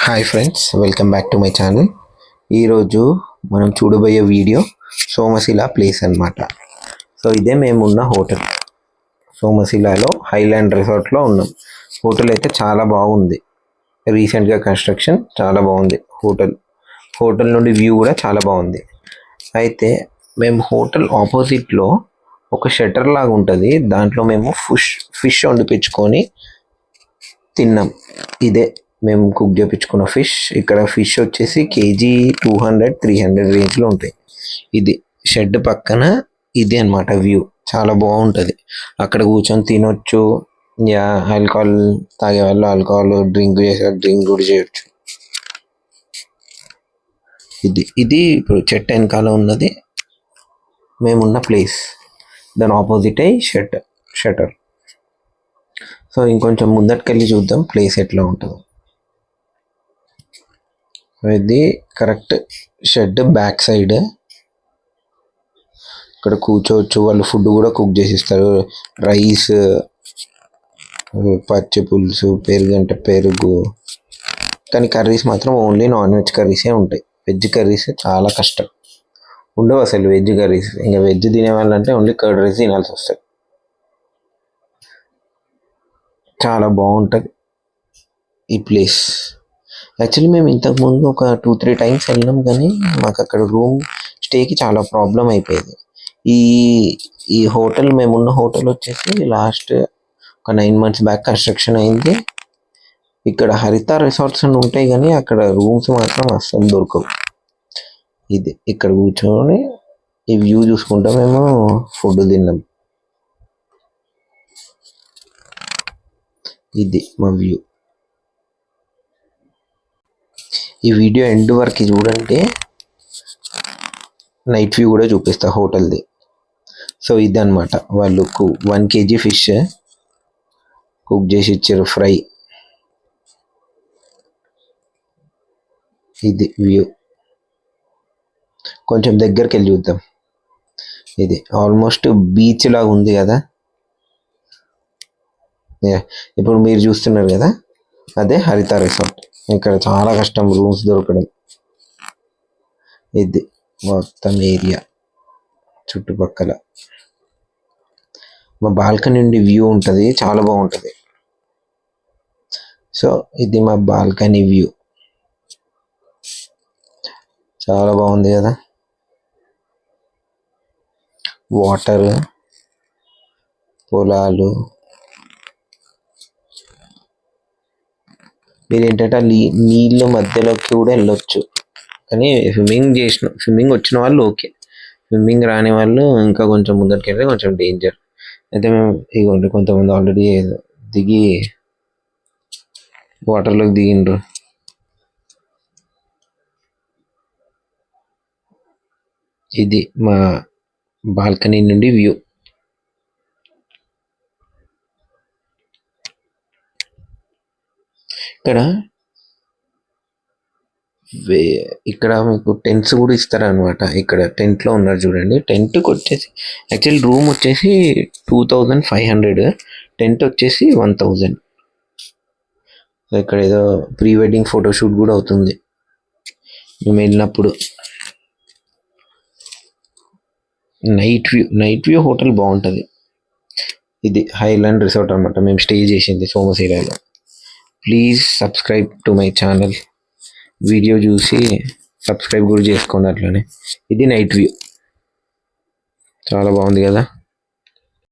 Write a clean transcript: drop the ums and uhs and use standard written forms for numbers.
Hi friends, welcome back to my channel. ఈరోజు మనం చూడబోయే వీడియో సోమశిల ప్లేస్ అన్నమాట. సో ఇదే మేము ఉన్న హోటల్. సోమశిలలో హైలాండ్ రిసార్ట్లో ఉన్నాం. హోటల్ అయితే చాలా బాగుంది. రీసెంట్గా కన్స్ట్రక్షన్ చాలా బాగుంది. హోటల్ నుండి వ్యూ కూడా చాలా బాగుంది. అయితే మేము హోటల్ ఆపోజిట్లో ఒక షట్టర్ లాగా ఉంటుంది. దాంట్లో మేము ఫిష్ వండిపించుకొని తిన్నాం. ఇదే మేము కుక్ చేయించుకున్న ఫిష్. ఇక్కడ ఫిష్ వచ్చేసి కేజీ 200-300 రేంజ్లో ఉంటాయి. ఇది షెడ్ పక్కన ఇది అన్నమాట వ్యూ. చాలా బాగుంటుంది. అక్కడ కూర్చొని తినొచ్చు. ఆల్కహాల్ తాగే వాళ్ళు ఆల్కహాల్, డ్రింక్ చేసే డ్రింక్ కూడా చేయొచ్చు. ఇది ఇప్పుడు చెట్టు వెనకాల ఉన్నది మేమున్న ప్లేస్. దాని ఆపోజిట్ షట్టర్. సో ఇంకొంచెం ముందటికెళ్ళి చూద్దాం ప్లేస్ ఎట్లా ఉంటుందో. ఇది కరెక్ట్ షెడ్ బ్యాక్ సైడ్. ఇక్కడ కూర్చోవచ్చు. వాళ్ళు ఫుడ్ కూడా కుక్ చేసి ఇస్తారు. రైస్, పచ్చి పులుసు, పెరుగు అంటే పెరుగు. కానీ కర్రీస్ మాత్రం ఓన్లీ నాన్ వెజ్ కర్రీసే ఉంటాయి. వెజ్ కర్రీస్ చాలా కష్టం. ఉండవు అసలు వెజ్ కర్రీస్. ఇంకా వెజ్ తినే వాళ్ళంటే ఓన్లీ కర్డ్ రైస్ తినాల్సి వస్తుంది. చాలా బాగుంటుంది ఈ ప్లేస్. యాక్చువల్లీ మేము ఇంతకుముందు ఒక 2-3 టైమ్స్ వెళ్ళినాం, కానీ మాకు అక్కడ రూమ్ స్టేకి చాలా ప్రాబ్లం అయిపోయేది. ఈ హోటల్, మేమున్న హోటల్ వచ్చేసి లాస్ట్ ఒక 9 months బ్యాక్ కన్స్ట్రక్షన్ అయింది. ఇక్కడ హరిత రిసార్ట్స్ అని ఉంటాయి, కానీ అక్కడ రూమ్స్ మాత్రం అస్సలు దొరకవు. ఇక్కడ కూర్చొని ఈ వ్యూ చూసుకుంటా మేము ఫుడ్ తిన్నాం. ఇది మా వ్యూ. ఈ వీడియో ఎండ్ వరకు చూడండి. నైట్ వ్యూ కూడా చూపిస్తా హోటల్ది. సో ఇది అనమాట. వాళ్ళు 1 kg ఫిష్ కుక్ చేసి ఇచ్చారు, ఫ్రై. ఇది వ్యూ. కొంచెం దగ్గరికి వెళ్ళి చూద్దాం. ఇది ఆల్మోస్ట్ బీచ్ లాగా ఉంది కదా. ఇప్పుడు మీరు చూస్తున్నారు కదా, అదే హరిత రిసార్ట్. ఇక్కడ చాలా కష్టం రూమ్స్ దొరకడం. ఇది మొత్తం ఏరియా చుట్టుపక్కల. మా బాల్కనీ నుండి వ్యూ ఉంటుంది, చాలా బాగుంటుంది. సో ఇది మా బాల్కనీ వ్యూ. చాలా బాగుంది కదా. వాటర్, పొలాలు. మీరు ఏంటంటే నీళ్ళ మధ్యలోకి కూడా వెళ్ళొచ్చు. కానీ స్విమ్మింగ్ వచ్చిన వాళ్ళు ఓకే. స్విమ్మింగ్ రాని వాళ్ళు ఇంకా కొంచెం ముందరికి వెళ్తే కొంచెం డేంజర్. అయితే మేము ఇగోండి, కొంతమంది ఆల్రెడీ దిగి వాటర్లోకి దిగిండ్రు. ఇది మా బాల్కనీ నుండి వ్యూ. ఇక్కడ మీకు టెంట్స్ కూడా ఇస్తారనమాట. ఇక్కడ టెంట్లో ఉన్నారు చూడండి. టెంట్కి వచ్చేసి యాక్చువల్ రూమ్ వచ్చేసి 2500, టెంట్ వచ్చేసి 1000. ఇక్కడ ఏదో ప్రీ వెడ్డింగ్ ఫోటోషూట్ కూడా అవుతుంది మేము వెళ్ళినప్పుడు. నైట్ వ్యూ హోటల్ బాగుంటుంది. ఇది హైలాండ్ రిసార్ట్ అనమాట. మేము స్టే చేసింది సోమశిలలో. Please subscribe to my channel. Video చూసి సబ్స్క్రైబ్ కూడా చేసుకోండి అట్లనే. ఇది నైట్ వ్యూ. చాలా బాగుంది కదా.